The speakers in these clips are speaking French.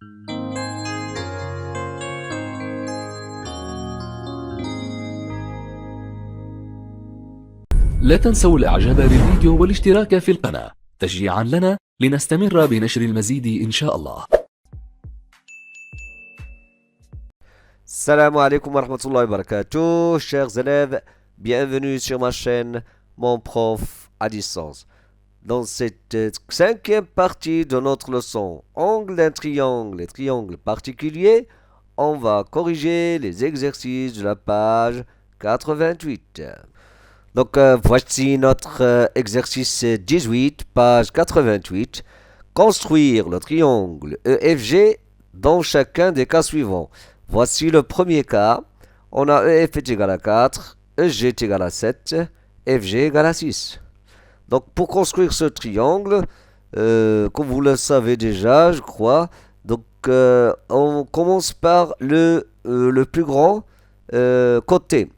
لا تنسوا الإعجاب بالفيديو والاشتراك في القناة تشجيعا لنا لنستمر بنشر المزيد إن شاء الله. Salam alaikum wa rahmatullahi wa barakatuh, chers élèves, bienvenue sur ma chaîne Mon Prof à distance. Dans cette cinquième partie de notre leçon angle d'un triangle et triangle particulier, on va corriger les exercices de la page 88. Donc voici notre exercice 18, page 88. Construire le triangle EFG dans chacun des cas suivants. Voici le premier cas. On a EF est égal à 4, EG est égal à 7, FG égal à 6. Donc pour construire ce triangle, comme vous le savez déjà, je crois, donc on commence par le plus grand côté.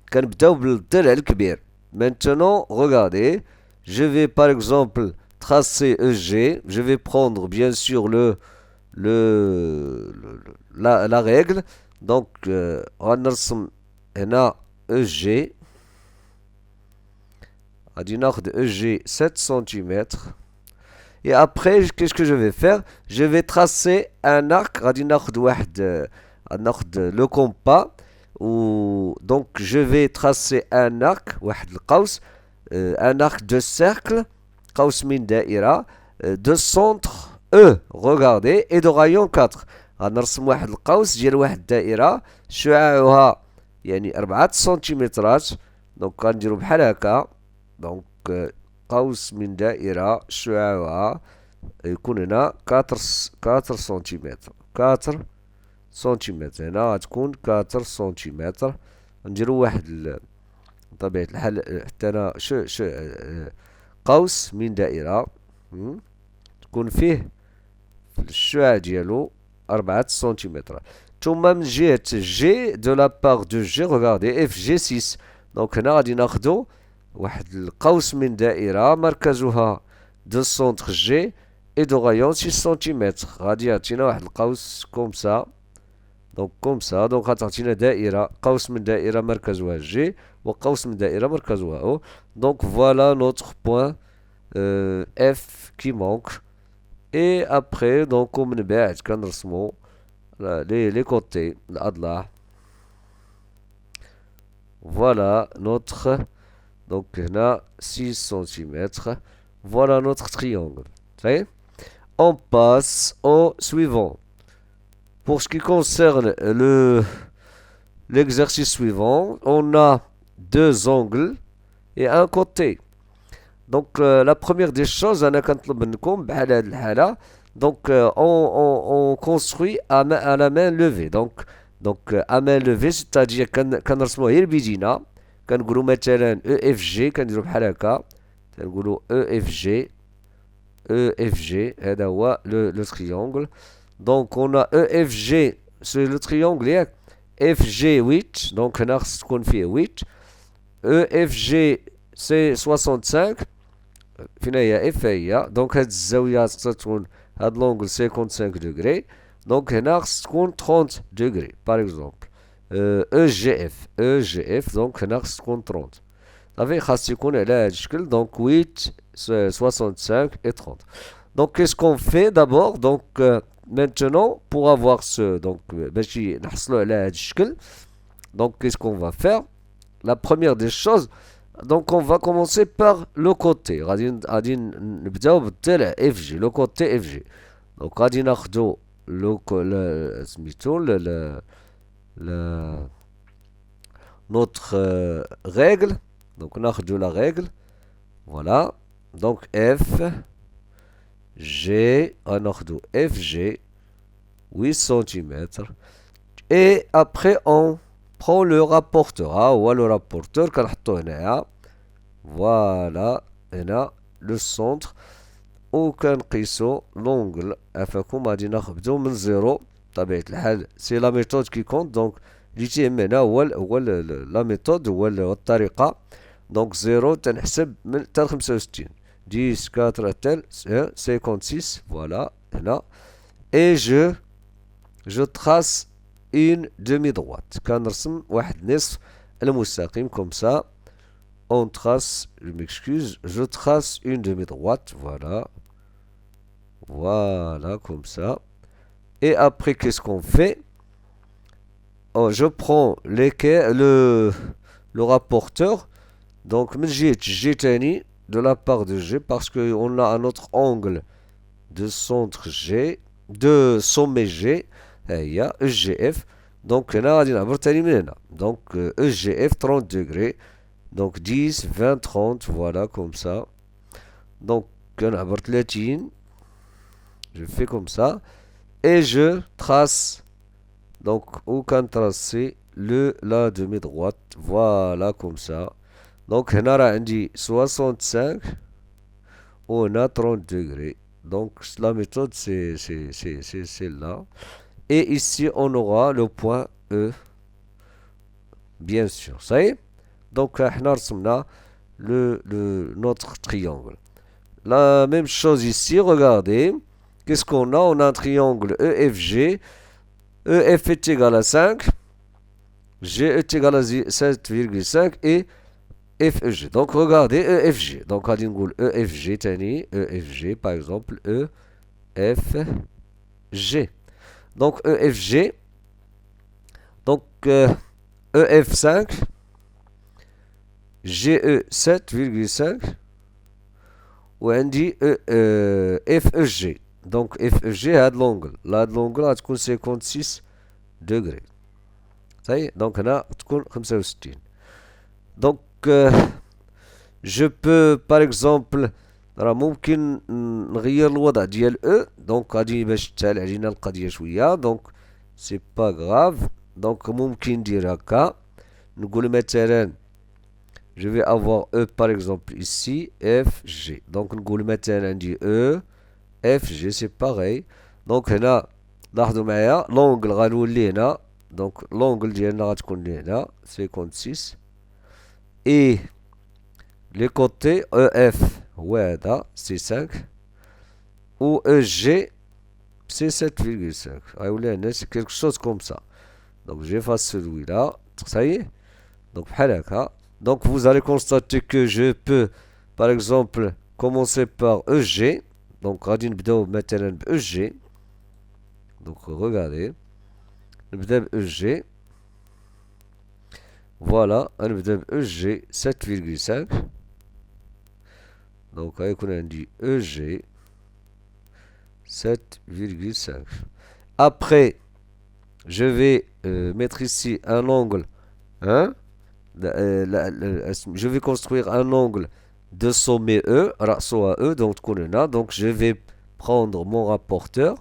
Maintenant, regardez, je vais par exemple tracer EG. Je vais prendre bien sûr la règle. Donc, غنرسم هنا EG. غادي ناخد EG 7 cm. Et après, qu'est-ce que je vais faire? Je vais tracer un arc. غادي ناخد le compas. Donc, je vais tracer un arc. Un arc de cercle. قوس من دائرة. De centre E. Regardez. Et de rayon 4. غنرسم واحد القوس ديال واحد الدائرة شعاعها يعني 4 سنتيمترات. دونك غنديرو بحال هكا. دونك قوس من دائرة شعاعها يكون هنا 4 سنتيمتر. 4 سنتيمتر. هنا غتكون 4 سنتيمتر. نديرو واحد بطبيعة الحال حتى هنا قوس من دائرة تكون فيه الشعاع ديالو 4 سنتيمتر. ثم من جهة G de la part de G, regardez FG 6. دونك هنا غادي ناخدو واحد القوس من دائرة مركزها de centre G et de rayon 6 سنتيمتر. غادي يعطينا واحد القوس كوم سا. دونك كوم سا. دونك غتعطينا دائرة قوس من دائرة مركزها G وقوس من دائرة مركزها O. دونك voilà notre point F qui manque. Et après, donc, من بعد كنرسمو les côtés, الأضلاع. Voilà notre, donc هنا 6 cm. Voilà notre triangle. On passe au suivant. Pour ce qui concerne l'exercice suivant, on a deux angles et un côté. Donc la première des choses, donc on construit à la main levée. Donc à main levée, c'est-à-dire كنرسمو غير بيدينا. كنقولو مثلا EFG. كنديرو بحال هكا. كنقولو EFG. هذا هو le triangle. Donc on a EFG sur le triangle ياك. FG 8. Donc هنا خص تكون فيه 8. EFG c'est 65. فين هي اف هي. دونك هاد الزاويه خصها تكون هاد لونغل 55 دوغري. دونك هنا خص تكون 30 دوغري باغ اكزومبل. او جي اف دونك هنا خص تكون 30. صافي خاص يكون على هاد الشكل. دونك 8 65 et 30. Donc qu'est-ce qu'on fait d'abord? Donc maintenant pour avoir ce donc باش نحصلوا على هاد الشكل. Donc qu'est-ce qu'on va faire? La première des choses, donc on va commencer par le côté. غادي نبداو بالضلع FG, le côté FG. Donc غادي ناخدو سميتو notre règle. Donc ناخدو la règle. Voilà. Donc F G غناخدو FG 8 cm. Et après on prend le rapporteur. ou le rapporteur كنحطو هنايا. Voilà. هنا le centre. وكنقيسو لونغل عفاكم. غادي ناخدو من زيرو بطبيعة الحال. سي لا ميثود كي كونت. دونك اللي تيهمنا هو لا ميثود هو الطريقة. دونك زيرو تنحسب من حتى 65. 10 4 حتى 56. فوالا هنا. Et je je trace une demi-droite. كنرسم واحد نصف المستقيم comme ça. On trace, je m'excuse, je trace une demi-droite, voilà. Voilà, comme ça. Et après, qu'est-ce qu'on fait? Oh, je prends le rapporteur. Donc, من جهة G تاني, de la part de G, parce qu'on a un autre angle de centre G, de sommet G, هيا EGF. Donc, هنا غادي نعبر تاني من هنا. Donc, EGF 30 degrés. Donc 10, 20, 30, voilà, comme ça. Donc, نعبر 30. Je fais comme ça. Et je trace. Donc, où can tracer la demi-droite. Voilà, comme ça. Donc, هنا راه عندي 65 ou on a 30 degrés. Donc, la méthode, c'est celle-là. Et ici, on aura le point E. Bien sûr. Ça y est? Donc, احنا رسمنا notre triangle. La même chose ici, regardez. Qu'est-ce qu'on a? On a un triangle EFG. EF est égal à 5. G est égal à 7,5 et FEG. Donc, regardez EFG. Donc, on dit EFG, tani, EFG, par exemple, EFG. Donc, EFG. Donc, EF5. GE 7,5 وعندي FEG. Donc FEG هاد l'angle. Là l'angle غتكون 56 degrés. صحيح. Donc هنا تكون 65. Donc je peux par exemple راه ممكن نغير الوضع ديال E. Donc غادي باش تسهل علينا القضية شوية. Donc c'est pas grave. Donc ممكن ندير هكا. نقول مثلا je vais avoir E par exemple ici, F, G. Donc, نقول مثلا عندي E, F, G, c'est pareil. Donc, هنا لاحظوا معايا l'angle غنولي هنا. Donc, l'angle ديالنا غتكون هنا 56. Et les côtés EF هو هذا c'est 5. Ou EG c'est 7,5. غيولي هنا c'est quelque chose comme ça. Donc, j'efface celui-là. Ça y est. Donc, بحال هكا. Donc, vous allez constater que je peux, par exemple, commencer par EG. Donc, غادي نبداو مثلا ب EG. Donc, regardez. نبدا ب EG. Voilà, نبدا ب EG 7,5. Donc, غيكون عندي EG 7,5. Après, je vais mettre ici un angle, hein? Je vais construire un angle de sommet E, رأسها E, donc donc je vais prendre mon rapporteur.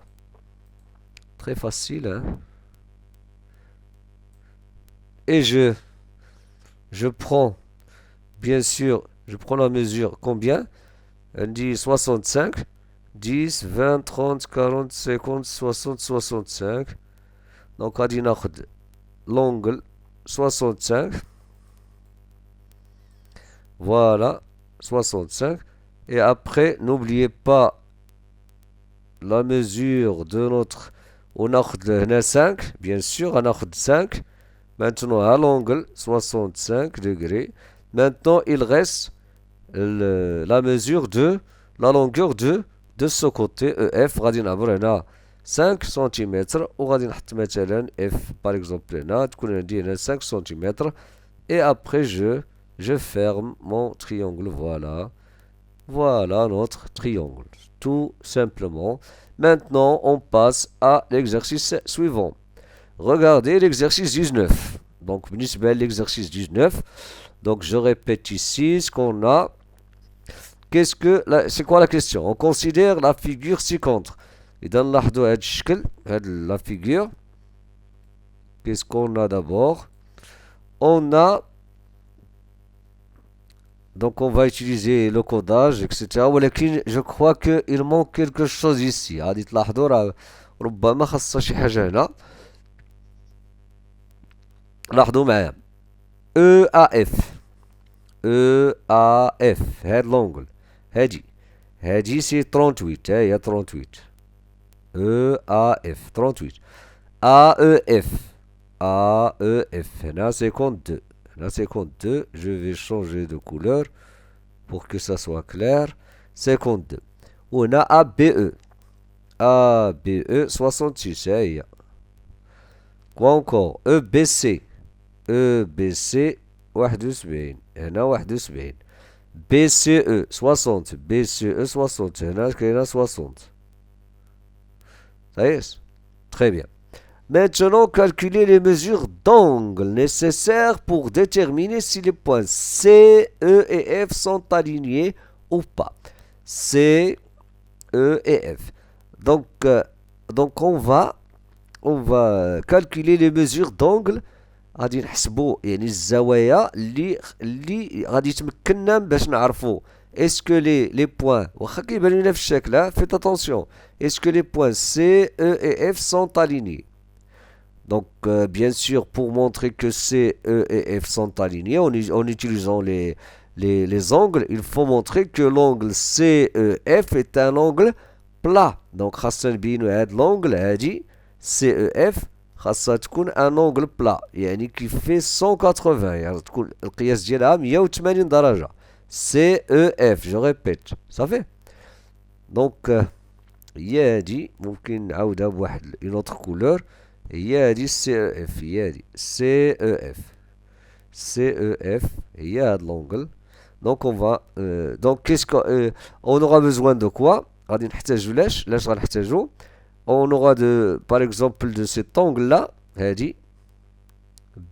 Très facile, hein? Et je prends, bien sûr, je prends la mesure combien? Elle dit 65, 10, 20, 30, 40, 50, 60, 65. Donc, غادي ناخد l'angle 65. Voilà, 65. Et après, n'oubliez pas la mesure de notre... On a 5, bien sûr, on a 5. Maintenant, à l'angle, 65 degrés. Maintenant, il reste la mesure de la longueur de ce côté EF. غادي نعبر هنا 5 cm وغادي نحط مثلا F par exemple هنا تكون عندي هنا 5 cm. Et après, je ferme mon triangle, voilà. Voilà notre triangle, tout simplement. Maintenant, on passe à l'exercice suivant. Regardez l'exercice 19. Donc, l'exercice 19. Donc, je répète ici ce qu'on a. C'est quoi la question? On considère la figure ci-contre. Et dans la figure, qu'est-ce qu'on a d'abord? On a... Donc on va utiliser le codage, etc. ولكن je crois qu'il manque quelque chose ici. غادي تلاحظوا راه ربما خاصها شي حاجة هنا. لاحظوا معايا. EAF. EAF. هاد l'angle. هادي سي 38. ها هي 38. EAF 38. AEF. AEF. Là, 52. Là, 52. Je vais changer de couleur pour que ça soit clair. 52. On a ABE. ABE 66. Quoi encore? EBC. EBC 71. هنا 71. BCE 60. BCE 60. هنا كاينة 60. Ça y est? Très bien. Maintenant, calculer les mesures d'angle nécessaires pour déterminer si les points C, E et F sont alignés ou pas. C, E et F. Donc on va calculer les mesures d'angle. غادي نحسبوا يعني الزوايا اللي غادي تمكننا باش نعرفوا اسكو لي بوين واخا كيبان لنا في الشكل فيت اتونسيون اسكو لي بوين C, E et F sont alignés. Donc, bien sûr, pour montrer que C, E et F sont alignés, en utilisant les angles, il faut montrer que l'angle CEF est un angle plat. Donc, خاصنا نبينو هاد l'angle هادي CEF خاصها تكون un angle plat يعني qui fait 180 يعني تكون القياس ديالها 180 درجة. CEF, je répète, ça fait. Donc, هي هادي ممكن نعاودها بواحد une autre couleur. هي هادي CEF. هي هادي CEF. CEF هي هاد l'angle. Donc on va donc qu'est-ce que on aura besoin de quoi غادي نحتاجو لاش غنحتاجو on aura par exemple de cet angle là هادي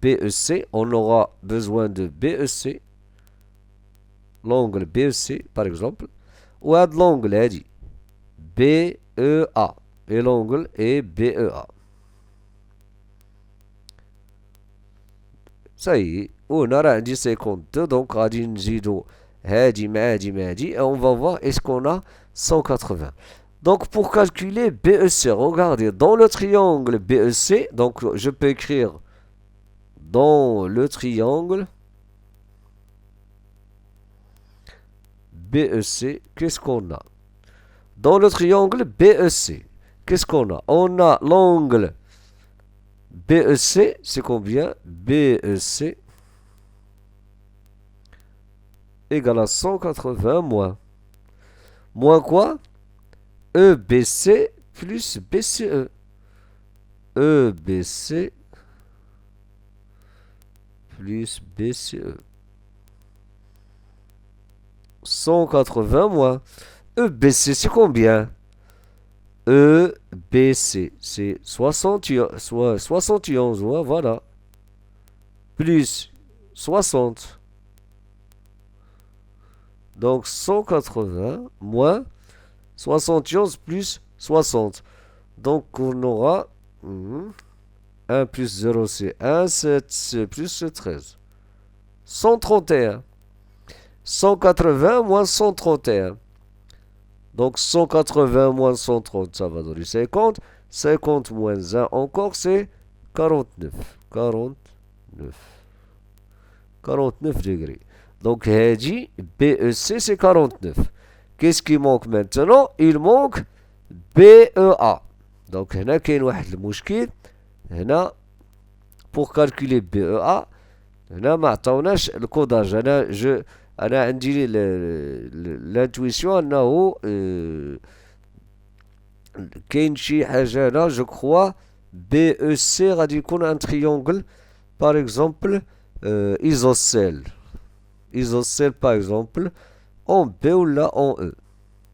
BEC. On aura besoin de BEC, l'angle BEC par exemple, ou de l'angle هادي BEA et l'angle est BEA. Ça y est, on a عندي 52. Donc غادي نزيدو هادي مع هادي مع هادي et on va voir est-ce qu'on a 180. Donc pour calculer BEC, regardez dans le triangle BEC, donc je peux écrire dans le triangle BEC, qu'est-ce qu'on a? Dans le triangle BEC, qu'est-ce qu'on a? On a l'angle BEC, c'est combien? BEC égale à 180 moins. Moins quoi? EBC plus BCE. EBC plus BCE. 180 moins. EBC, c'est combien? EBC, c'est 71, ouais, voilà. Plus 60. Donc 180 moins 71 plus 60. Donc on aura 1 plus 0 c'est 1, 7 plus c'est 13. 131. 180 moins 131. Donc 180 moins 130, ça va donner 50. 50 moins 1 encore, c'est 49. 49 degrés. Donc هادي BEC c'est 49. Qu'est-ce qui manque maintenant? Il manque BEA. Donc هنا كاين واحد المشكل. هنا pour calculer BEA هنا ما عطاوناش الكوداج. انا عندي l'intuition انه كاين شي حاجه هنا جو كخوا BEC غادي يكون ان triangle par exemple isocèle par exemple en B ou là en E.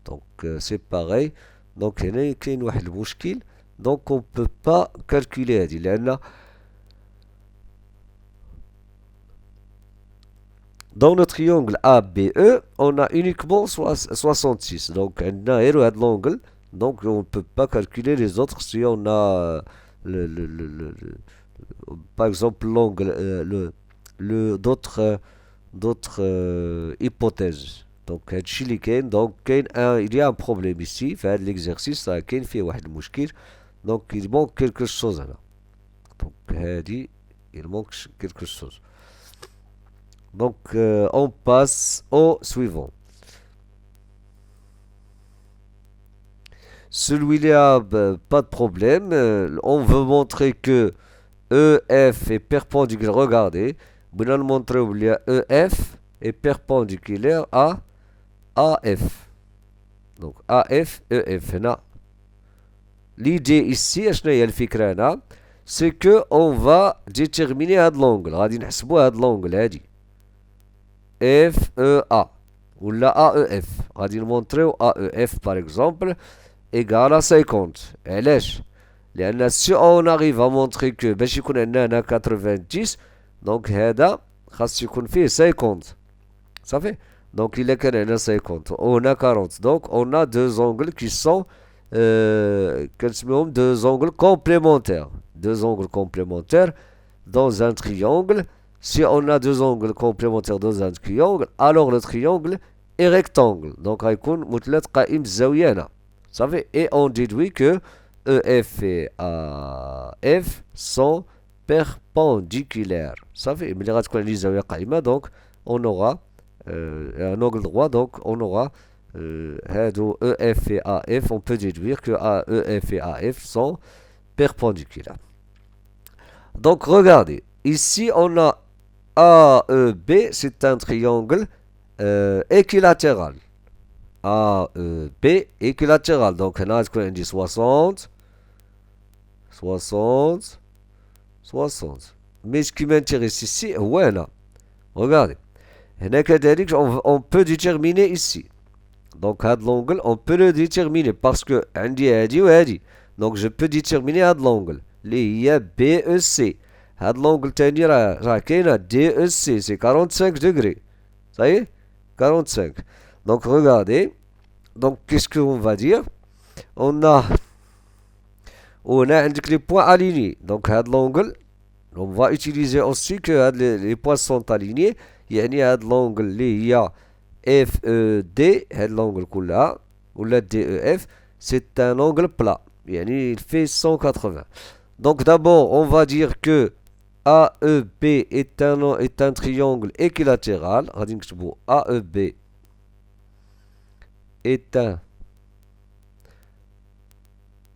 Donc c'est pareil. Donc هنا كاين واحد المشكل. Donc on peut pas calculer هذه لأن dans le triangle ABE on a uniquement 66. Donc عندنا غير هاد l'angle. Donc on ne peut pas calculer les autres si on a par exemple l'angle d'autres hypothèses. Donc هادشي اللي كاين. Donc كاين il y a un problème ici في هاد l'exercice راه كاين فيه واحد المشكل. Donc il manque quelque chose هنا. Donc هادي il manque quelque chose. Donc on passe au suivant. Celui-là, pas de problème. On veut montrer que EF est perpendiculaire. Regardez, on va montrer que EF est perpendiculaire à AF. Donc AF, EF. L'idée ici, c'est que on va déterminer l'angle. غادي نحسبوا هذا l'angle هادي. FEA ou la AEF. غادي نمونطريو AEF par exemple égale à 50. علاش؟ لأن si on arrive à montrer que باش يكون عندنا هنا 90 donc هذا خاص يكون فيه 50. صافي. Donc il est عندنا 50 on a 40. Donc on a deux angles qui sont deux angles complémentaires. Deux angles complémentaires dans un triangle. Si on a deux angles complémentaires dans un triangle, alors le triangle est rectangle. Donc هيكون مثلث قائم الزاوية هنا. صافي. Et on déduit que EF et AF sont perpendiculaires. صافي. ملي غتكون عندي زاوية قائمة donc on aura un angle droit donc on aura هادو EF et AF, on peut déduire que EF et AF sont perpendiculaires. Donc regardez, ici on a AEB, c'est un triangle équilatéral. AEB équilatéral. Donc on a 60, 60, 60. Mais ce qui m'intéresse ici, voilà. Regardez. On peut déterminer ici. Donc l'angle, on peut le déterminer parce que عندي هادي وهادي. Donc je peux déterminer l'angle اللي هي BEC. هاد l'angle تاني راه كاينه DEC, c'est 45 degrés. Ça y est, 45. Donc regardez. Donc qu'est-ce qu'on va dire? On a عندك les points alignés. Donc هاد l'angle, on va utiliser aussi que les points sont alignés. يعني هاد l'angle اللي هي FED, l'angle كلها ولا DEF, c'est un angle plat. يعني il fait 180. Donc d'abord, on va dire que AEB est un triangle équilatéral. غادي نكتبوا AEB est un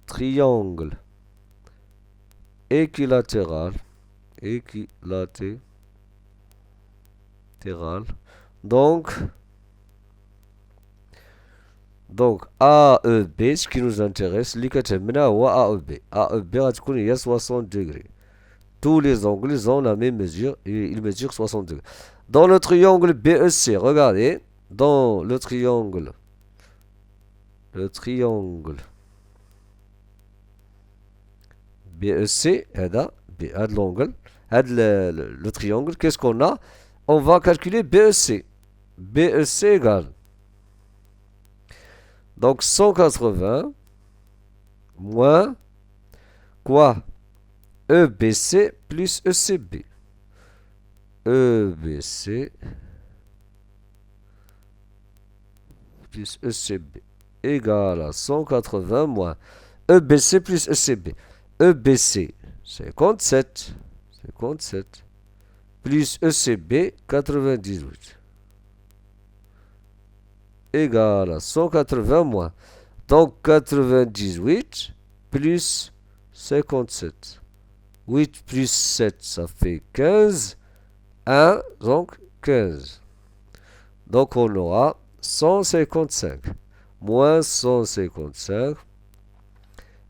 triangle équilatéral. Donc AEB, ce qui nous intéresse, اللي كتهمنا هو AEB. AEB غتكون هي 60 degrés. Tous les angles ils ont la même mesure et ils mesurent 60 degrés. Dans le triangle BEC, regardez, dans le triangle BEC, هذا l'angle, le triangle, qu'est-ce qu'on a? On va calculer BEC. BEC égale donc 180 moins quoi? EBC plus ECB. EBC plus ECB égale à 180 moins EBC plus ECB. EBC 57 plus ECB 98 égale à 180 moins. Donc 98 plus 57. 8 plus 7, ça fait 15. 1, donc 15. Donc on aura 155 moins 155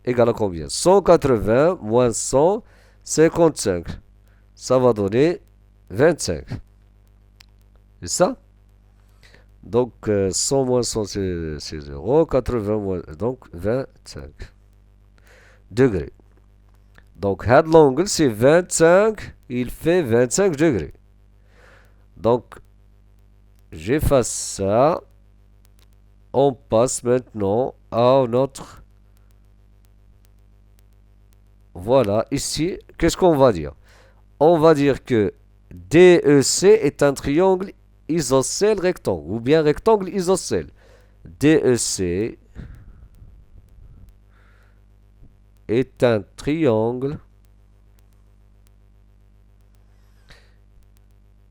égale à combien? 180 moins 155. Ça va donner 25. C'est ça? Donc 100 moins 100 c'est 0, 80 moins donc 25 degrés. Donc l'angle c'est 25, il fait 25 degrés. Donc j'efface ça. On passe maintenant à notre... Voilà, ici, qu'est-ce qu'on va dire? On va dire que DEC est un triangle isocèle rectangle ou bien rectangle isocèle. DEC est un triangle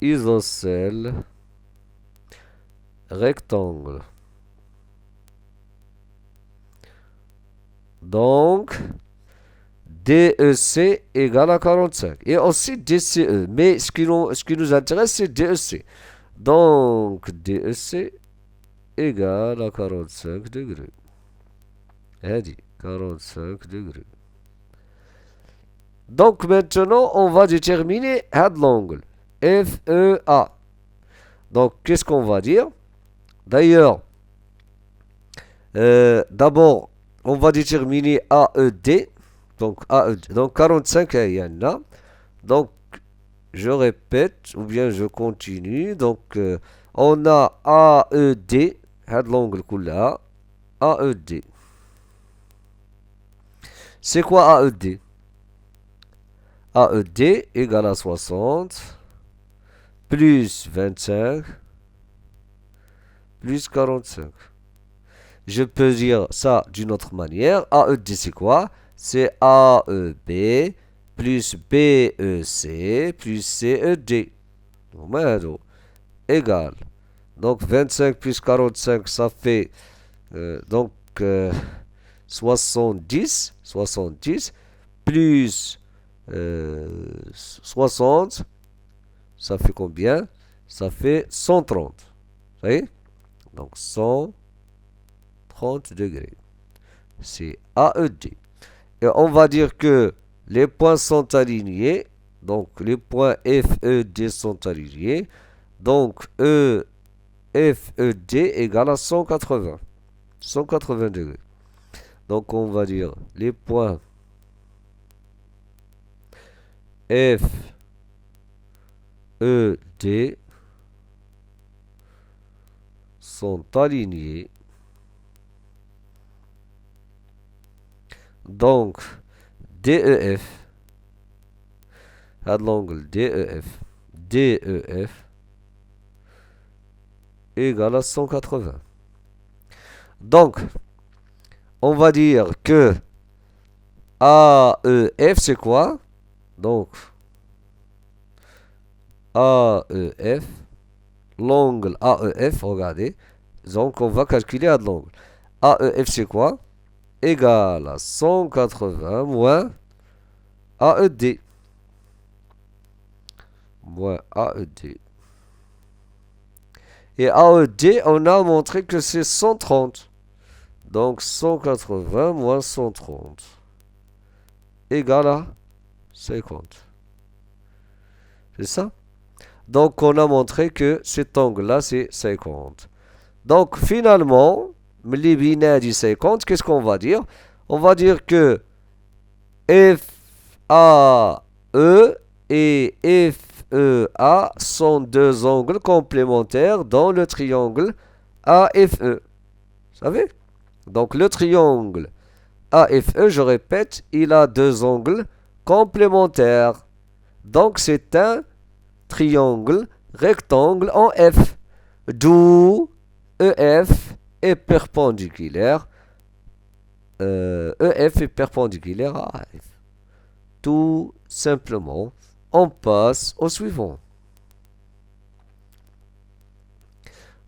isocèle rectangle. Donc, DEC égale à 45. Et aussi DCE. Mais ce qui nous intéresse, c'est DEC. Donc, DEC égale à 45 degrés. Dit 45 degrés. Donc, maintenant, on va déterminer l'angle. FEA. Donc, qu'est-ce qu'on va dire? D'ailleurs, d'abord, on va déterminer AED. Donc, AED. Donc, 45, il y en a. Donc, je répète, ou bien je continue. Donc, on a AED. L'angle là. AED. C'est quoi AED? AED égale à 60 plus 25 plus 45. Je peux dire ça d'une autre manière. AED, c'est quoi? C'est AEB plus BEC plus CED. Égal. Donc 25 plus 45, ça fait donc 70. 70 plus 60. Ça fait combien? Ça fait 130. Vous voyez? Donc 130 degrés. C'est AED. Et on va dire que les points sont alignés. Donc les points FED sont alignés. Donc FED égale à 180. 180 degrés. Donc on va dire les points FED sont alignés. Donc DEF, à l'angle DEF égale à 180. Donc, on va dire que AEF, c'est quoi? Donc, AEF, l'angle AEF, regardez. Donc, on va calculer à l'angle. AEF, c'est quoi? Égal à 180 moins AED. Moins AED. Et AED, on a montré que c'est 130. Donc 180 moins 130 égale à 50. C'est ça? Donc on a montré que cet angle-là, c'est 50. Donc finalement, les binaires du 50, qu'est-ce qu'on va dire? On va dire que FAE et FEA sont deux angles complémentaires dans le triangle AFE. Vous savez? Donc le triangle AFE, je répète, il a deux angles complémentaires. Donc c'est un triangle rectangle en F. D'où EF est perpendiculaire. EF est perpendiculaire à AF. Tout simplement, on passe au suivant.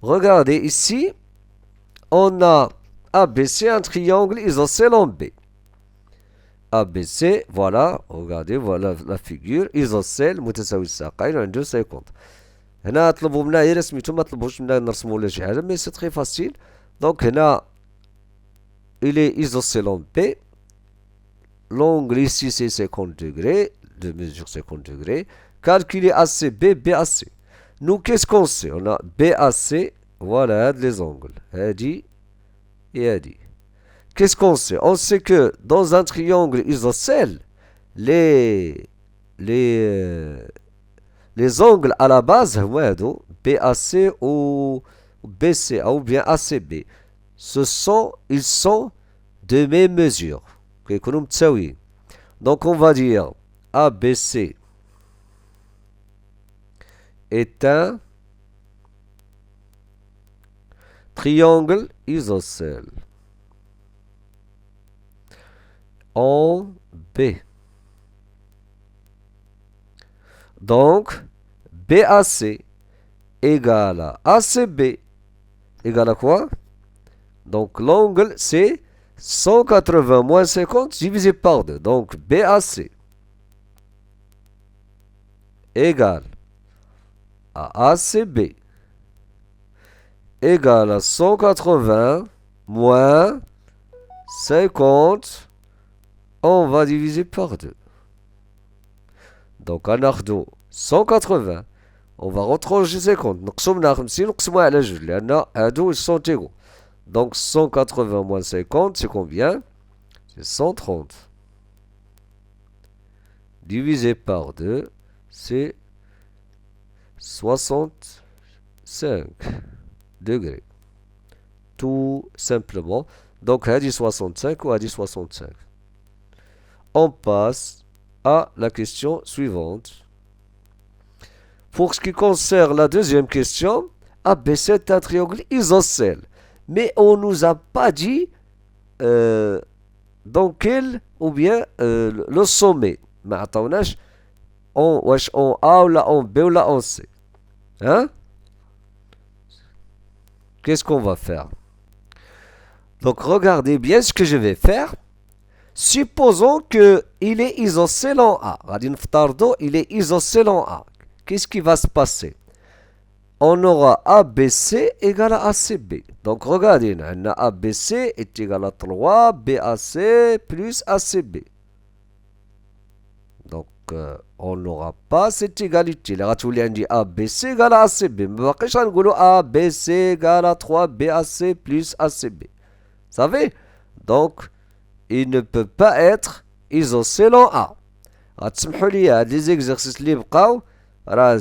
Regardez ici, on a ABC, un triangle isocèle en B. ABC, voilà, regardez, voilà la figure, isocèle متساوي الساقين عنده 50. هنا طلبوا منا غير سميتو ما طلبوش منا نرسموا ولا شي حاجه مي سي تري فاسيل. دونك هنا il est isocèle en B. L'angle ici c'est 50 degrés, de mesure 50 degrés. Calculer ACB, BAC. Nous qu'est-ce qu'on sait? On a BAC, voilà les angles. هادي et هادي. Qu'est-ce qu'on sait? On sait que dans un triangle isocèle, les angles à la base, BAC ou BCA ou bien ACB, ils sont de même mesure. Donc on va dire ABC est un triangle isocèle en B. Donc, BAC égale à ACB égale à quoi? Donc, l'angle, c'est 180 moins 50 divisé par 2. Donc BAC égale à ACB égale à 180 moins 50. On va diviser par 2. Donc on a 180. On va retrancher 50. نقسمنا 50 نقسموها على جوج لأن هادو sont égaux. Donc 180 moins 50, c'est combien? C'est 130. Divisé par 2, c'est 65 degrés. Tout simplement. Donc, elle dit 65 ou elle dit 65. On passe à la question suivante. Pour ce qui concerne la deuxième question, ABC est un triangle isocèle. Mais on ne nous a pas dit dans quel ou bien le sommet. ما عطاوناش واش en A ou la en B ou la en C. Hein? Qu'est-ce qu'on va faire? Donc regardez bien ce que je vais faire. Supposons qu'il est isocèle en A. غادي نفترضوا il est isocèle en A. Qu'est-ce qui va se passer? On aura ABC égale à ACB. Donc regardez, on a ABC est égal à 3 BAC plus ACB. Donc on n'aura pas cette égalité. Là, tu lui dit ABC égale à ACB. Mais باقيش غنقولوا ABC égale à 3 BAC plus ACB. Vous savez? Donc il ne peut pas être isocèle en A. غتسمحوا لي هاد لي زيكزارسيس اللي بقاو راه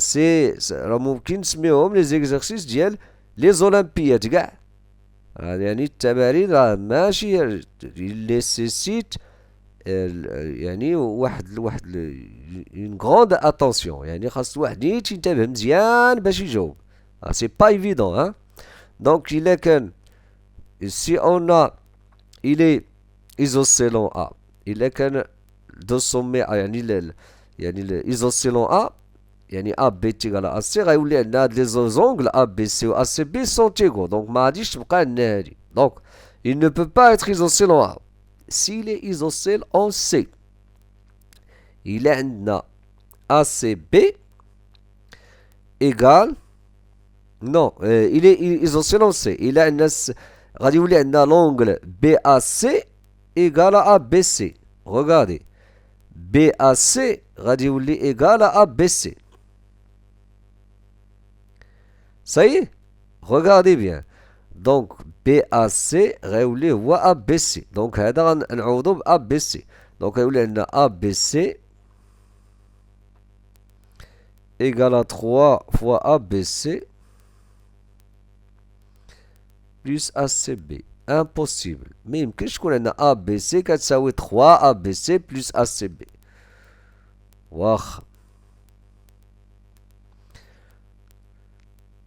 ممكن نسميوهم لي زيكزارسيس ديال لي زولمبياد كاع. يعني التمارين راه ماشي نيسيسيت يعني واحد اون غروند اتونسيون. يعني خاص واحد نيت ينتبه مزيان باش يجاوب. سي با ايفيدون ها. دونك الا كان سي اون ا il est isocèle en A. الا كان دو سومي يعني الاسوسيل en A يعني A B تيغال A C غيولي عندنا هاد لي زونغل A B C و A C B sont égaux. Donc ما غاديش تبقى عندنا هادي. Donc il ne peut pas être isocèle en A. S'il est isocèle en C, il est عندنا ACB égale non il est isocèle en C. il est عندنا غادي يولي عندنا l'angle BAC égale à ABC. Regardez. BAC غادي يولي égal à ABC. Ça y est? Regardez bien. Donc BAC غيولي هو ABC. Donc هذا غنعوضو ب ABC. Donc غيولي عندنا ABC égal à 3 fois ABC plus ACB. Impossible. ما يمكنش تكون عندنا ABC كتساوي 3 ABC plus ACB. واخا.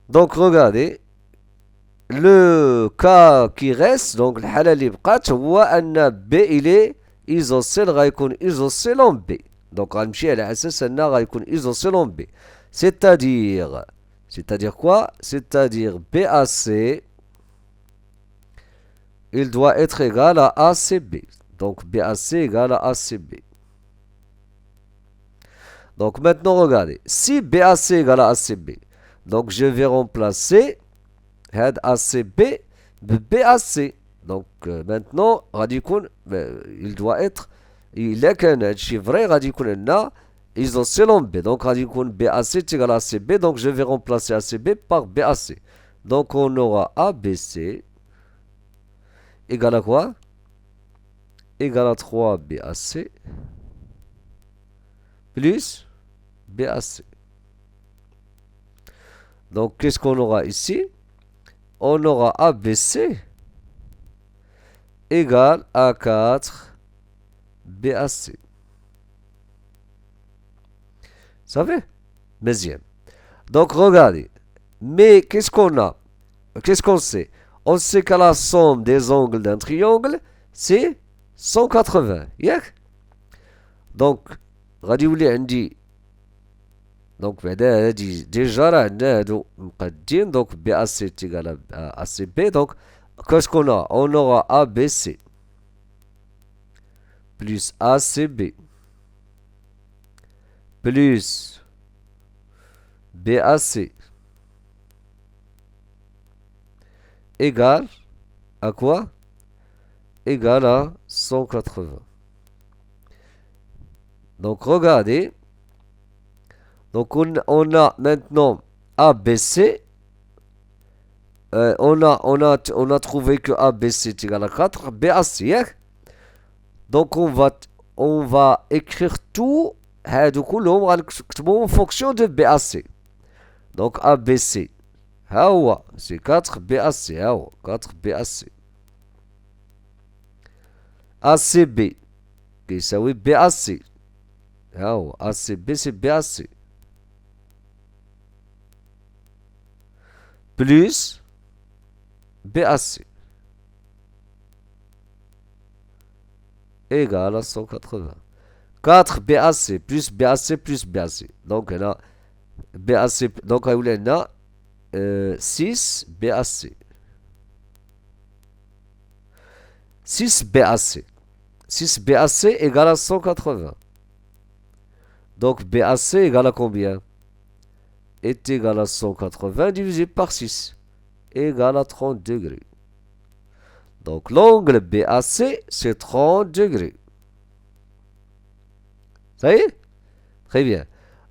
Donc regardez. Le cas qui reste, donc الحالة اللي بقات هو أن B il est isocèle غيكون isocèle en B. Donc غنمشي على أساس أنه غيكون isocèle en B. C'est-à-dire quoi? C'est-à-dire BAC il doit être égal à ACB. Donc BAC égale à ACB. Donc maintenant regardez. Si BAC égale à ACB, donc je vais remplacer had ACB BAC. Donc maintenant غادي يكون il doit être إلا كان هادشي vrai غادي يكون عندنا isocèle en B. Donc غادي يكون BAC est égal à ACB. Donc je vais remplacer ACB par BAC. Donc on aura ABC égale à quoi? Égale à 3 BAC plus BAC. Donc qu'est-ce qu'on aura ici? On aura ABC égale à 4 BAC. Vous savez? Deuxième. Donc regardez. Mais qu'est-ce qu'on a? Qu'est-ce qu'on sait? On sait que la somme des angles d'un triangle, c'est 180. ياك؟ Donc غادي يولي عندي دونك بعدا هادي ديجا راه عندنا هادو مقادين. دونك BAC est égal à ACB. Donc qu'est-ce qu'on a? On aura ABC plus ACB plus BAC égale à quoi? Égale à 180. Donc regardez. Donc on a maintenant ABC. On a trouvé que ABC est égal à 4. BAC. Donc on va écrire tout. En fonction de BAC. Donc ABC. C'est 4 BAC. 4 BAC. ACB. Ça oui BAC. ACB c'est BAC. Plus BAC. Égal à 180. 4 BAC plus BAC plus BAC. Donc on a BAC. Donc on a 6 BAC. 6 BAC. 6 BAC égale à 180. Donc BAC égale à combien? Est égal à 180 divisé par 6. Égale à 30 degrés. Donc l'angle BAC c'est 30 degrés. Ça y est? Très bien.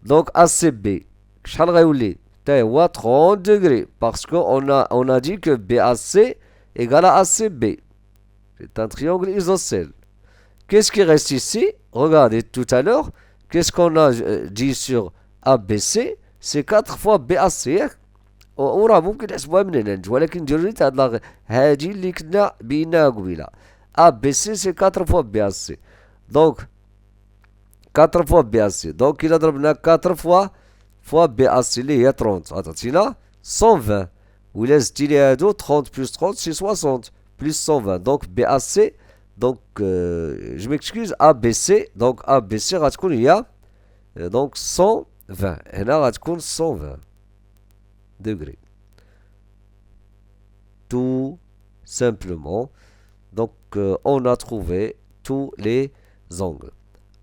Donc ACB, 30 degrés. Parce qu'on a dit que BAC égale à ACB. C'est un triangle isocèle. Qu'est-ce qui reste ici? Regardez tout à l'heure. Qu'est-ce qu'on a dit sur ABC? C'est 4 fois BAC. وراه ممكن نحسبوها من هنا ولكن جريت هادي اللي كنا بيناها قبيله. ABC c'est 4 fois BAC. Donc 4 fois BAC. Donc il a ضربنا 4 fois BAC اللي هي 30. عطاتينا 120. وإلا زدتي لي هادو 30 plus 30 c'est 60 plus 120. Donc BAC. Donc je m'excuse ABC. Donc ABC غتكون هي donc 120. هنا غتكون 120 degrés. Tout simplement. Donc on a trouvé tous les angles.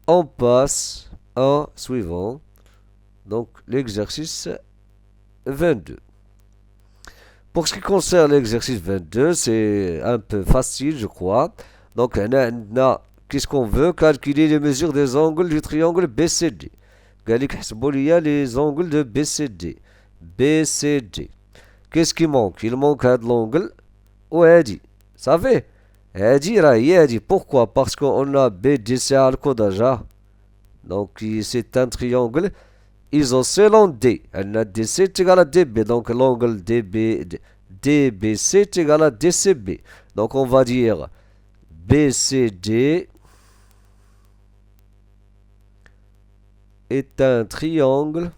On passe au suivant. Donc l'exercice 22. Pour ce qui concerne l'exercice 22, c'est un peu facile, je crois. Donc qu'est-ce qu'on veut? Calculer les mesures des angles du triangle BCD. Il y a les angles de BCD. BCD. Qu'est-ce qui manque? Il manque l'angle OAD. Vous savez? AD. Pourquoi? Parce qu'on a BDC à l'codage. Donc c'est un triangle isocèle en D. DC est égal à DB. Donc l'angle DBC est égal à DCB. Donc on va dire BCD est un triangle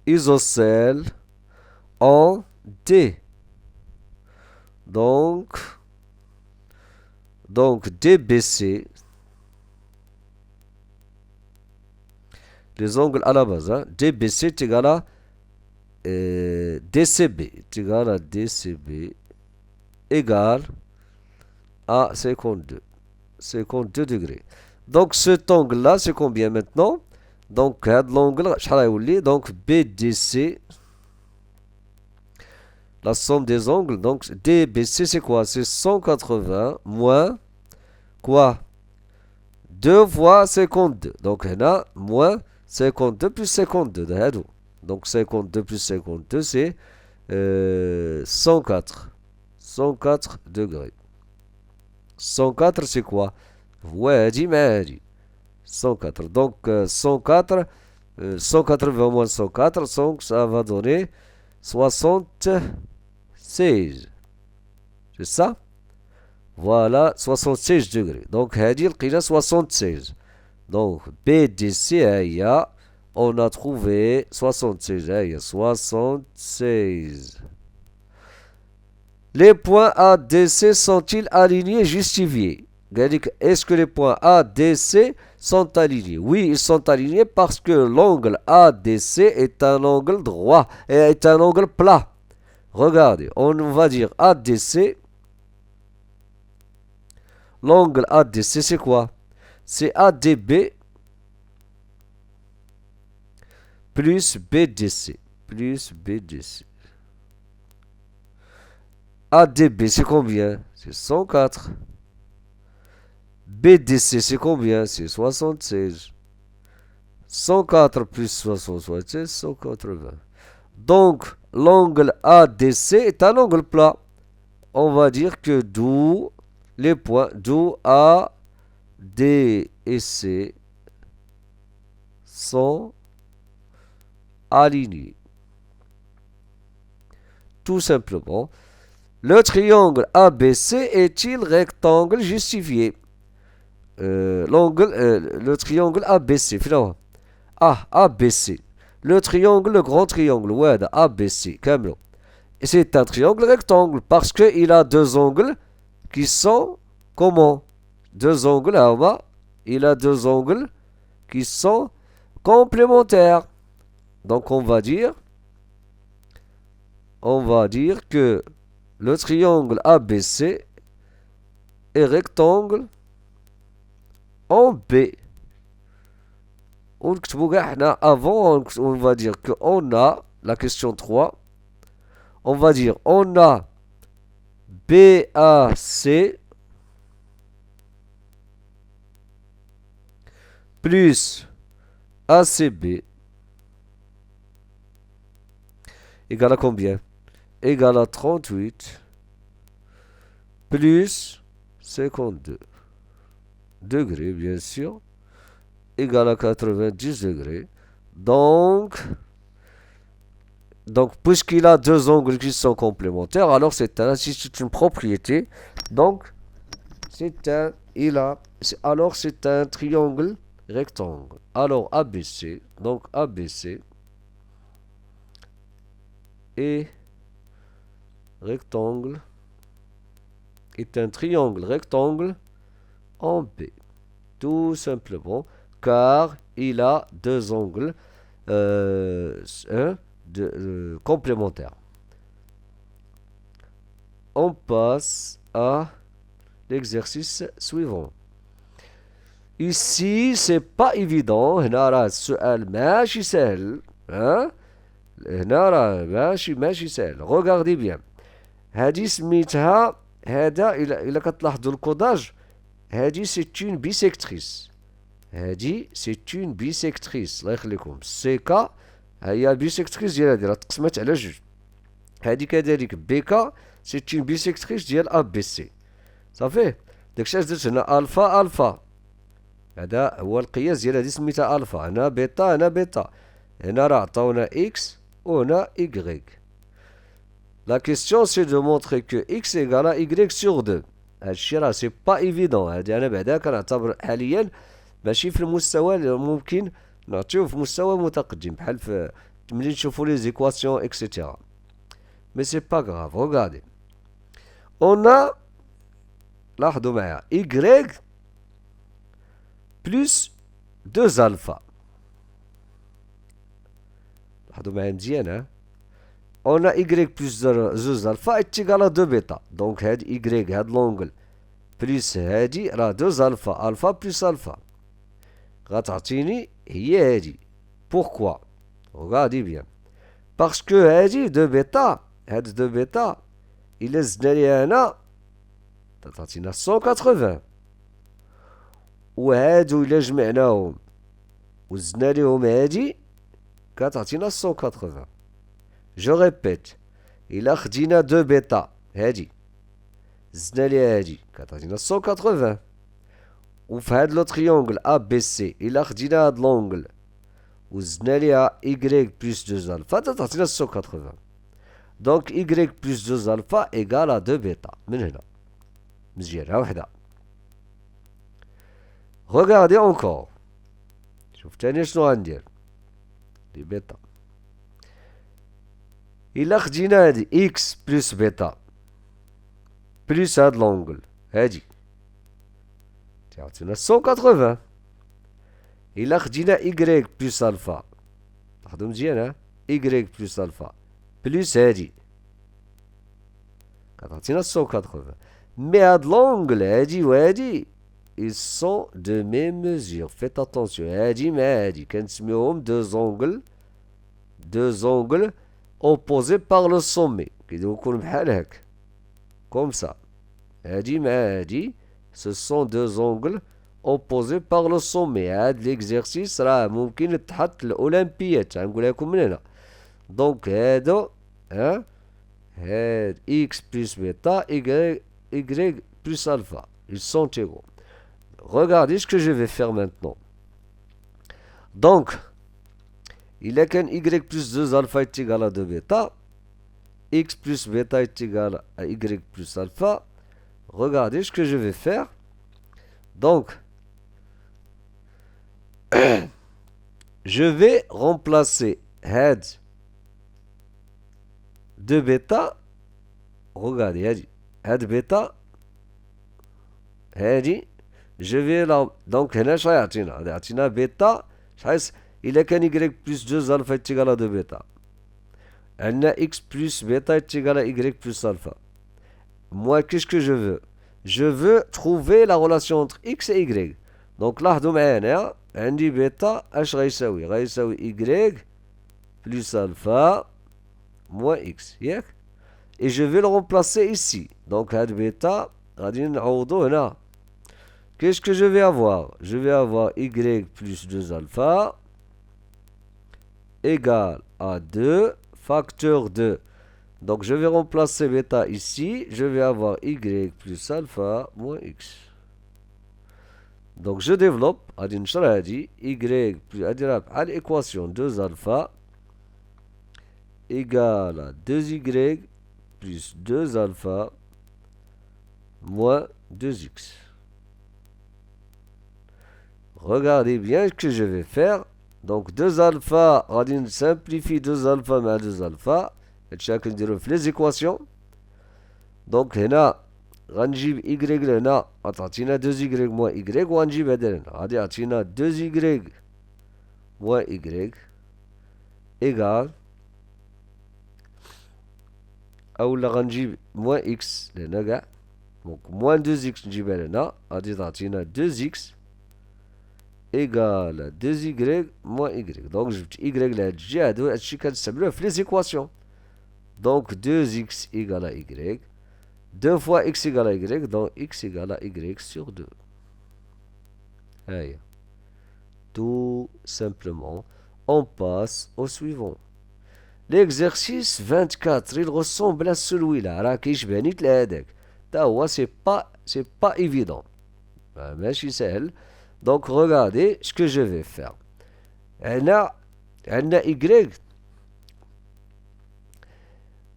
isocèle en D. Donc DBC, les angles à la base, DBC est égal à DCB, égale à 52 degrés. Donc cet angle là c'est combien maintenant? Donc l'angle donc BDC, la somme des angles, donc DBC c'est quoi? C'est 180 moins quoi? 2 fois 52. Donc là moins 52 plus 52. Donc 52 plus 52 c'est 104 degrés. 104 c'est quoi? Ouais, dis 104. Donc 104, 180 moins 104, donc ça va donner 76. C'est ça? Voilà, 76 degrés. Donc هذه لقينا 76. Donc BDC on a trouvé 76. 76. Les points ADC sont-ils alignés, justifiés? Est-ce que les points ADC sont alignés? Oui, ils sont alignés parce que l'angle ADC est un angle droit et est un angle plat. Regardez, on va dire ADC L'angle ADC, c'est quoi? C'est ADB plus BDC. Plus BDC. ADB, c'est combien? C'est 104. BDC, c'est combien? C'est 76. 104 plus 76, 180. Donc, l'angle ADC est un angle plat. On va dire que d'où les points, d'où A, D et C sont alignés. Tout simplement. Le triangle ABC est-il rectangle justifié? Le triangle ABC, finalement. ABC. Le triangle, le grand triangle, ouais, ABC, Camelot. Et c'est un triangle rectangle parce qu'il a deux angles qui sont comment? Deux angles, il a deux angles qui sont complémentaires. Donc on va dire que le triangle ABC est rectangle en B. Avant, on va dire qu'on a la question 3. On va dire on a BAC plus ACB égale à combien? Égale à 38 plus 52 degrés, bien sûr, égale à 90 degrés. Donc puisqu'il a deux angles qui sont complémentaires, alors c'est une propriété. Donc, c'est un triangle rectangle. Alors, ABC, donc ABC est rectangle, est un triangle rectangle en B. Tout simplement, car il a deux angles complémentaires. On passe à l'exercice suivant. Ici, c'est pas évident. هنا راه السؤال ماشي سهل. هنا راه ماشي سهل. Regardez bien. هذه سميتها هذا إلا كتلاحظوا الكوداج. هذه c'est une bisectrice. هذه c'est une bisectrice. الله يخليكم. سيكا هي البيسكتريس ديال هادي راه تقسمت على جوج. هادي كذلك بيكا سي اون بيسكتريس ديال ا بي سي. صافي. داكشي علاش درت هنا الفا الفا. هذا هو القياس ديال هادي سميتها الفا. هنا بيتا هنا بيتا. هنا راه عطاونا اكس وهنا ايكغيك. لا كيستيون سي دو مونطري كو اكس ايكال ا ايكغيك سور 2. هادشي راه سي با ايفيدون. هادي انا بعدا كنعتبر حاليا ماشي في المستوى اللي ممكن نعطيوه في مستوى متقدم بحال في ملي نشوفوا لي زيكواسيون اكسيتيرا. مي سي با غراف. ريغاردي اون ا لاحظوا معايا y بلس 2 الفا. لاحظوا معايا مزيان. اون ا y بلس 2 الفا اتيكال 2 بيتا. دونك هاد y هاد لونغل بلس هادي راه 2 الفا. الفا بلس الفا غتعطيني هي هادي. بوركوا؟ Regardez bien. Parce que هادي 2 بيتا، هاد 2 بيتا إلا زدنا ليها هنا تعطينا 180. وهادو إلا جمعناهم وزدنا ليهم هادي كتعطينا 180. جو ريبيت. إلا خدينا 2 بيتا هادي زدنا ليها هادي كتعطينا 180. وفي هاد لو تريونغل ا بي سي إلا خدينا هاد لونغل وزدنا ليها y بلس 2 الفا تعطينا 180. دونك y بلس 2 الفا ايكال 2 بيتا. من هنا مزيان. ها وحده. Regardez encore. شوف تاني شنو غندير. دي بيتا إلا خدينا هادي x بلس بيتا بلس هاد لونغل هادي تعطينا 180. إلا خدينا y بلس الفا لاحظوا مزيان. y بلس الفا بلس هادي كتعطينا 180. Mais à l'angle, هادي وهادي ils sont de même mesure. Faites attention. هادي مع هادي كنسميوهم deux angles opposés par le sommet. كيديروا يكون بحال هكا. Comme ça. هادي مع هادي ce sont deux angles opposés par le sommet. هاد l'exercice راه ممكن يتحط للأولمبيات. غنقولها لكم من هنا. دونك هادو هاد x plus bêta, y plus alpha. Ils sont égaux. Regardez ce que je vais faire maintenant. Donc, il est qu'un y plus 2 alpha est égal à 2 bêta. X plus bêta est égal à y plus alpha. Regardez ce que je vais faire. Donc, je vais remplacer head 2 bêta. Regardez, head bêta. هادي je vais là donc هنا شحال يعطينا بيتا شحال إلا كان y plus 2 alpha est égal à 2 bêta عندنا x plus bêta est égal à y plus alpha. Moi qu'est-ce que je veux trouver la relation entre x et y. donc لاحظوا معايا عندي بيتا اش غيساوي y plus alpha moins x ياك et je vais le remplacer ici. donc هاد بيتا غادي نعوضو هنا. Qu'est-ce que je vais avoir? Je vais avoir y plus 2 alpha égale à 2 facteur 2. Donc je vais remplacer bêta ici. Je vais avoir y plus alpha moins x. Donc je développe. Y plus à l'équation 2 alpha égale à 2y plus 2 alpha moins 2x. Regardez bien ce que je vais faire. Donc 2 alpha, on simplifie 2 alpha مع 2 alpha. chacun نديرو في les équations. donc هنا غنجيب y لهنا غتعطينا 2y moins y وغنجيب هذا هنا غادي يعطينا 2y moins y égal اولا غنجيب moins x لهنا كاع. donc moins 2x نجيبها لهنا غادي تعطينا 2x égal à 2y moins y. Donc je y لهاد الجهة هادو هادشي كنستعملوه في les équations. donc 2x égale à y 2 fois x égale à y donc x égale à y sur 2. هاهي tout simplement on passe au suivant. l'exercice 24 il ressemble à celui-là راه كيشبهني لهداك تا هو c'est pas évident ماشي سهل. Donc regardez ce que je vais faire. هنا عندنا y.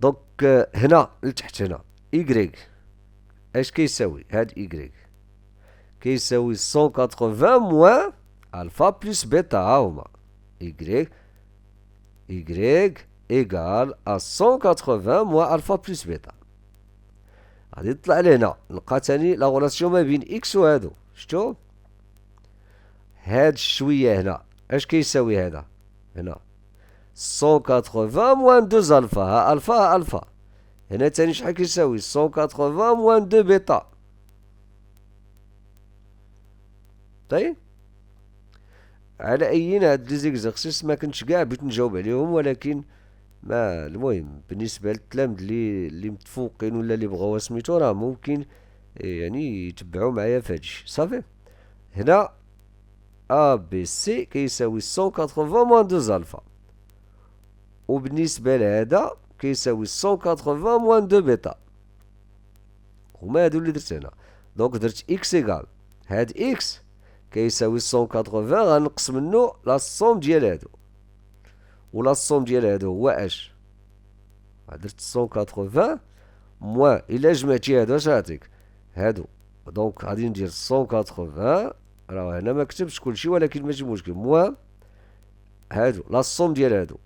donc هنا لتحت هنا y اش كيساوي هاد y كيساوي 180 موان الفا بلس بيتا. ها هما y égal à 180 موان الفا بلس بيتا. غادي يطلع لهنا نلقى تاني لا غولاسيون ما بين x وهادو. شتو هاد شوية هنا اش كيساوي هذا هنا 180 موان 2 الفا. ها الفا هنا تاني شحال كيساوي 180 موان 2 بيتا. طيب على ايين هاد لي زيكزارسيس ما كنتش كاع بغيت نجاوب عليهم ولكن ما المهم بالنسبه للتلامذ اللي متفوقين ولا اللي بغاو سميتو راه ممكن يعني يتبعوا معايا في هادشي. صافي هنا ABC كيساوي 180 موان 2 الفا وبالنسبة لهذا كيساوي 180 موان 2 بيتا. هما هادو اللي درت هنا. دونك درت x إيكال هاد x كيساوي 180 غنقص منو لا الصوم ديال هادو ولا الصوم ديال هادو هو اش درت 180 موان إلا جمعتي هادو اش غيعطيك هادو. دونك غادي ندير 180 راه هنا ما كتبتش كلشي ولكن ماشي مشكل موان هادو لا الصوم ديال هادو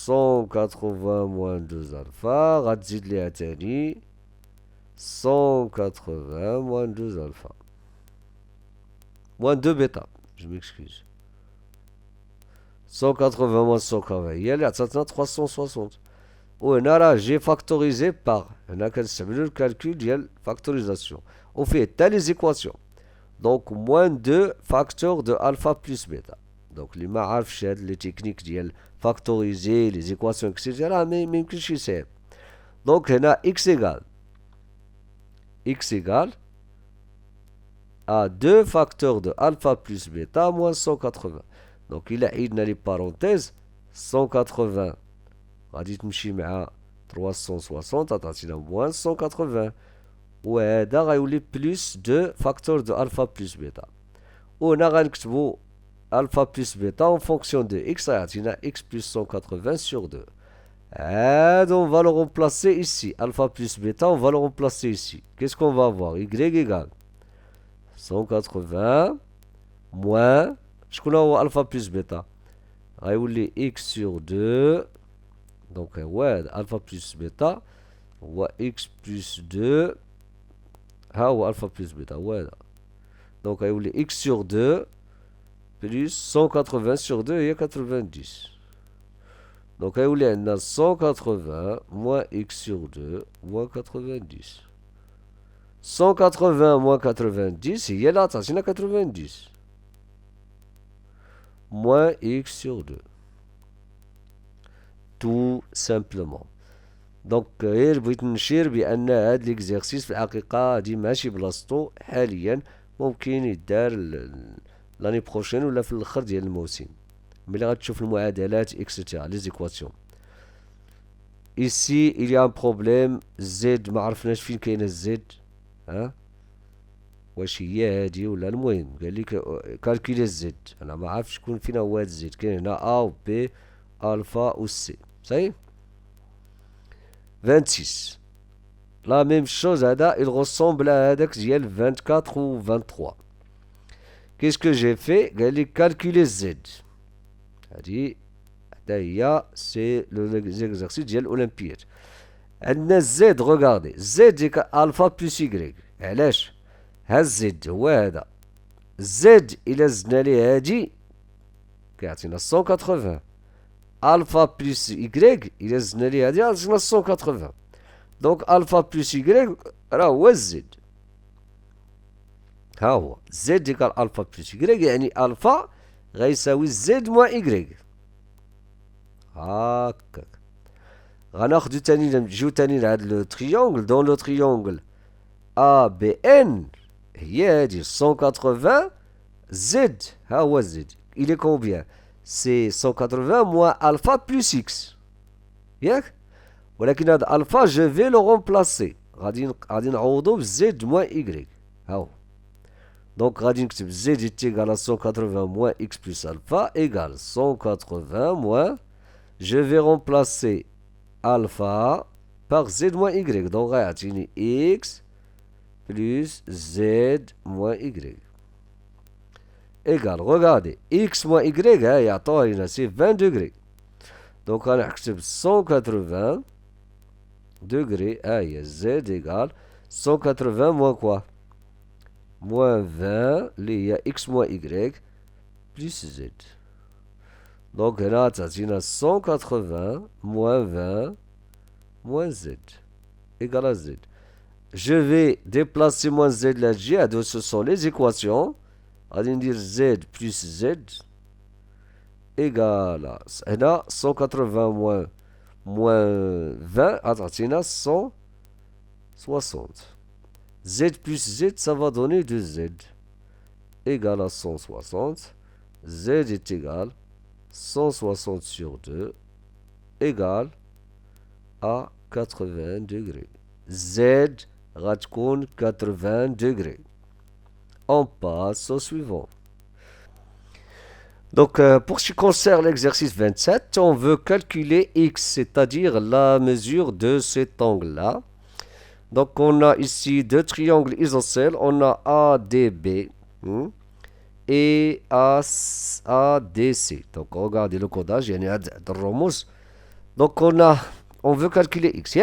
180 موان 2 الفا غتزيد ليها تاني 180 موان 2 الفا موان 2 بيتا. جو ميكسكيوز 180 موان 180 هي اللي عطاتنا 360. وهنا راه جي فاكتوريزي باغ. هنا كنستعملو الكالكول ديال فاكتوريزاسيون. وفيه حتى لي زيكواسيون. دونك موان 2 فاكتور دو الفا بلس بيتا. دونك اللي ما عارفش هاد لي تكنيك ديال فاكتوريزي لي زيكواسيون اكسيتيرا ما يمكنش يساهم. دونك هنا x égale à 2 facteurs de alpha plus bêta moins 180. Donc il a عيدنا لي parenthèses 180 غادي تمشي مع 360 تعطينا moins 180 وهذا غيولي بلس 2 facteurs de alpha plus bêta. وهنا غنكتبو alpha plus bêta en fonction de x غيعطينا x plus 180 sur 2. Et on va le remplacer ici. Alpha plus bêta, on va le remplacer ici. Qu'est-ce qu'on va avoir? Y égale 180 moins, je connais alpha plus bêta. غيولي x sur 2. Donc, ouais, alpha plus bêta. Ouais, x plus 2. Ah, ouais, alpha plus bêta. Ouais. Donc, غيولي x sur 2 plus 180 sur 2 et 90. Donc, il y a 180 moins x sur 2 moins 90. 180 moins 90, il y a là, ça c'est 90. Moins x sur 2. Tout simplement. Donc, il بغيت نشير بأن هذا الإكزرسيس في الحقيقة هادي ماشي بلاصتو حاليا، ممكن يدار لاني بروشين ولا في الآخر ديال الموسم. ملي غتشوف المعادلات etc. les équations. Ici il y a un problème z ما عرفناش فين كاينه z. ها واش هي هادي ولا المهم قال لك كالكولي z. انا ما عرفتش شكون فينا هو هاد z. كاين هنا a و b alpha و c. صحيح 26 la même chose هذا il ressemble à هذاك ديال 24 و 23. Qu'est-ce que j'ai fait قال لي calculer z. هادي حتى هي سي ليكزارسيس ديال الاولمبياد. عندنا زد روغاردي زد ديك الفا بلس يكريك. علاش؟ ها الزد هو هذا زد الى زدنا ليه هادي كيعطينا 180 الفا بلس يكريك الى زدنا ليه هادي عطينا 180. دونك الفا بلس يكريك راه هو الزد. ها هو زد ديك الفا بلس يكريك يعني الفا غيساوي زد موان إكريك. هاكاك غناخدو تاني نجيو تاني لهاد لو تريونغل. دون لو تريونغل A B N هي هادي 180 زد. ها هو زد il est combien سي 180 موان الفا بلس اكس ياك. ولكن هاد الفا جو في لو رومبلاسي غادي نعوضو بزد موان إكريك. ها هو donc غادي نكتب z est égal à 180 moins x plus alpha égale 180 moins, je vais remplacer alpha par z moins y. Donc غيعطيني x plus z moins y égale, regardez, x moins y يعطوها لينا c'est 20 degrés. Donc غنكتب 180 degrés هي z égale 180 moins quoi moins 20 اللي هي x moins y plus z. Donc هنا تعطينا 180 moins 20 moins z égale à z. Je vais déplacer moins z là-dessus. Donc ce sont les équations. غادي ندير z plus z égale à هنا 180 moins 20 غتعطينا 160. Z plus Z, ça va donner 2Z égale à 160. Z est égal 160 sur 2 égale à 80 degrés. Z غتكون 80 degrés. On passe au suivant. Donc, pour ce qui concerne l'exercice 27, on veut calculer x, c'est-à-dire la mesure de cet angle-là. Donc, on a ici deux triangles isocèles. On a ADB et ADC. Donc, regardez le codage. Il y a des romos. Donc, on veut calculer x.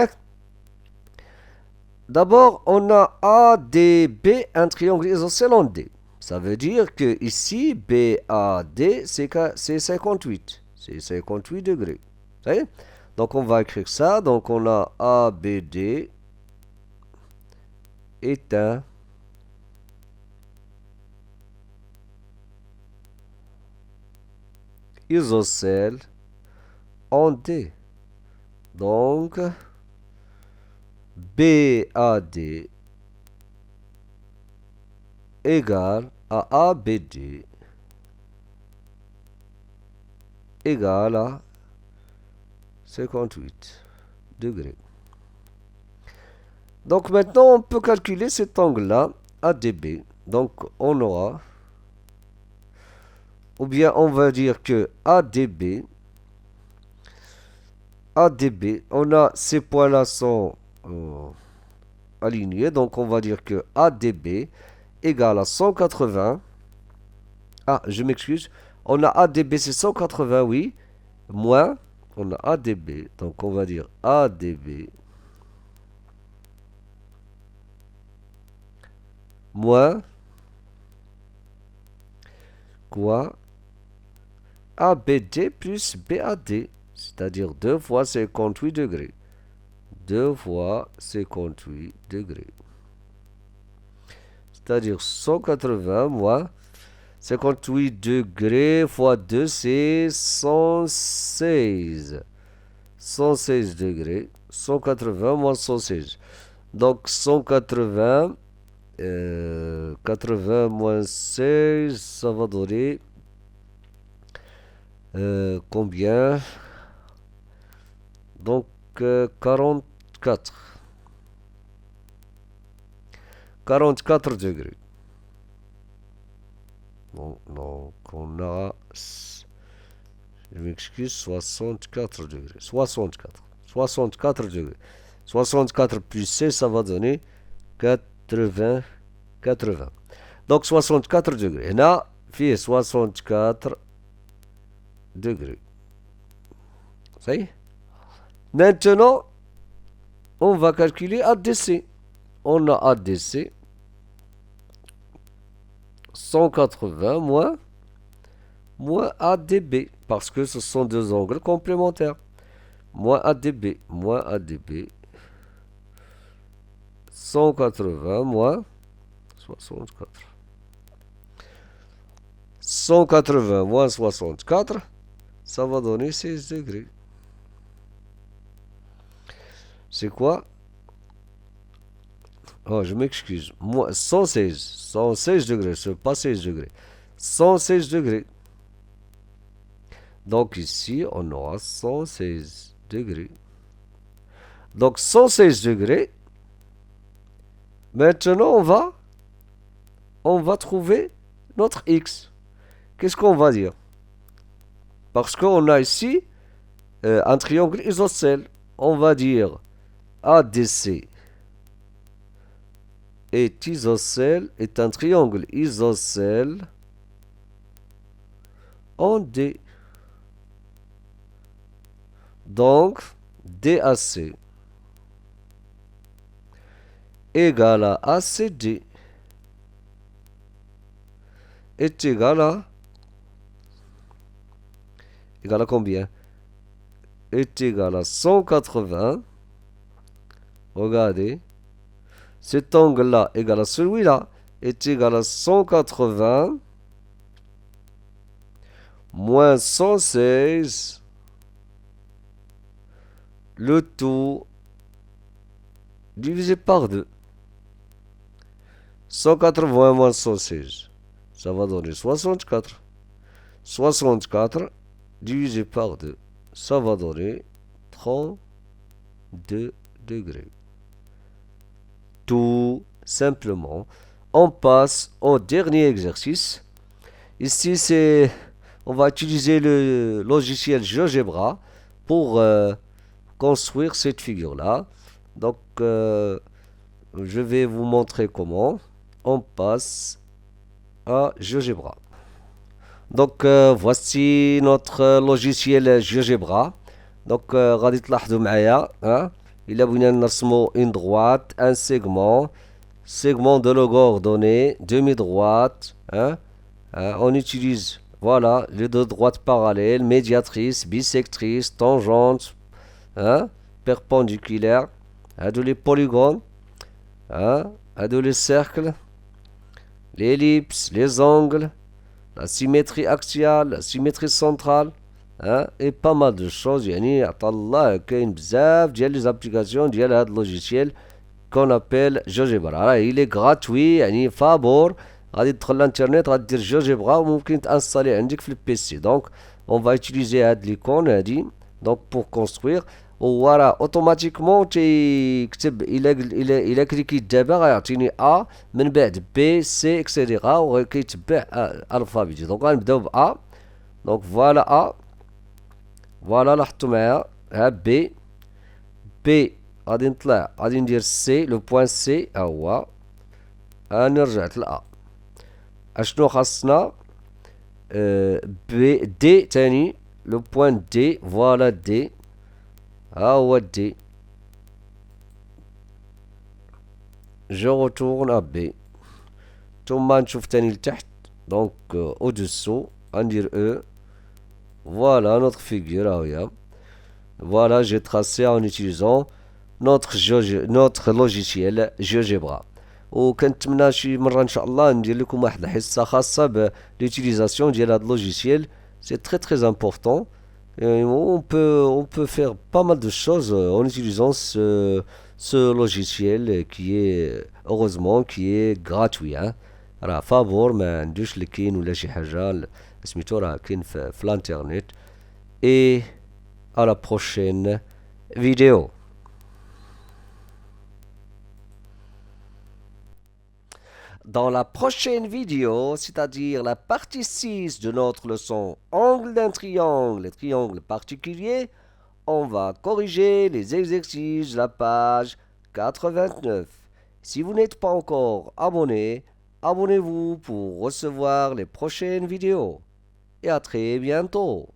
D'abord, on a ADB, un triangle isocèle en D. Ça veut dire que ici, BAD, c'est 58. C'est 58 degrés. Vous voyez? Donc on va écrire ça. Donc on a ABD est un isocèle en D. Donc BAD égale à ABD égale à 58 degrés. Donc maintenant on peut calculer cet angle-là, ADB. Donc on aura, ou bien on va dire que ADB, on a ces points-là sont alignés, donc on va dire que ADB égale à 180. Ah, je m'excuse. On a ADB, c'est 180, oui. Moins, on a ADB. Donc on va dire ADB moins quoi ABD plus BAD. C'est-à-dire 2 fois 58 degrés. 2 fois 58 degrés. C'est-à-dire 180 moins 58 degrés fois 2, c'est 116. 116 degrés. 180 moins 116. Donc 180, 80 moins 16, ça va donner combien? Donc 44. 44 degrés. Bon, donc on a, je m'excuse, 64 degrés. 64. 64 degrés. 64 plus 16, ça va donner 80. 80. Donc 64 degrés. Là, fait 64 degrés. Ça y est. Maintenant, on va calculer ADC. On a ADC 180 moins ADB, parce que ce sont deux angles complémentaires. Moins ADB 180 moins 64. 180 moins 64, ça va donner 16 degrés. C'est quoi? Oh, je m'excuse. 116. 116 degrés, c'est pas 16 degrés. 116 degrés. Donc ici, on aura 116 degrés. Donc 116 degrés. Maintenant, on va trouver notre x. Qu'est-ce qu'on va dire? Parce qu'on a ici un triangle isocèle. On va dire ADC est isocèle, est un triangle isocèle en D. Donc, DAC égale à ACD est égal à combien? Est égal à 180. Regardez. Cet angle-là égal à celui-là est égal à 180 moins 116, le tout divisé par 2. 180 moins 116, ça va donner 64. 64 divisé par 2, ça va donner 32 degrés. Tout simplement. On passe au dernier exercice. Ici, on va utiliser le logiciel GeoGebra pour construire cette figure-là. Donc, je vais vous montrer comment. On passe à GeoGebra. Donc, voici notre logiciel GeoGebra. Donc, غادي تلاحظوا معايا إلا بغينا نرسمو une droite, un segment de logo ordonné, demi-droite, on utilise, voilà, les deux droites parallèles, médiatrice, bisectrice, tangente, hein, perpendiculaires, هادو les polygones, hein, هادو les cercles, l'ellipse, les angles, la symétrie axiale, la symétrie centrale, hein, et pas mal de choses. يعني عطا الله كاين بزاف ديال les applications ديال هاد logiciel qu'on appelle GeoGebra. راه il est gratuit يعني فابور. غادي تدخل للانترنت غادي دير GeoGebra وممكن تانستالي عندك في البيسي. دونك on va utiliser هاد ليكون هادي دونك pour construire. وراه اوتوماتيكمون تيكتب الى كليكيت دابا غيعطيني ا من بعد بي سي اكسيتيرا وكيتبع الفابيتي. دونك غنبداو ب ا. دونك فوالا ا، فوالا لاحظتو معايا ها بي. بي غادي نطلع غادي ندير سي لو بوان سي ها هو. انا رجعت ل ا. اشنو خاصنا؟ بي دي تاني لو بوان دي. فوالا دي ها هو دي. جو retourne à B. ثم نشوف تاني لتحت. دونك au dessous غندير او. Voilà notre figure ها هي. Voilà, j'ai tracé en utilisant notre logiciel GeoGebra. وكنتمنى شي مرة ان شاء الله ندير لكم واحد الحصة خاصة بالutilisation ديال هاد logiciel. C'est très très important. Et on peut faire pas mal de choses en utilisant ce logiciel qui est heureusement qui est gratuit. Hein. راه فابور ما عندوش لكين ولا شي حاجة سميتو راه كاين في الانترنت. Et à la prochaine vidéo. Dans la prochaine vidéo, c'est-à-dire la partie 6 de notre leçon angle d'un triangle et triangle particulier, on va corriger les exercices de la page 89. Si vous n'êtes pas encore abonné, abonnez-vous pour recevoir les prochaines vidéos. Et à très bientôt.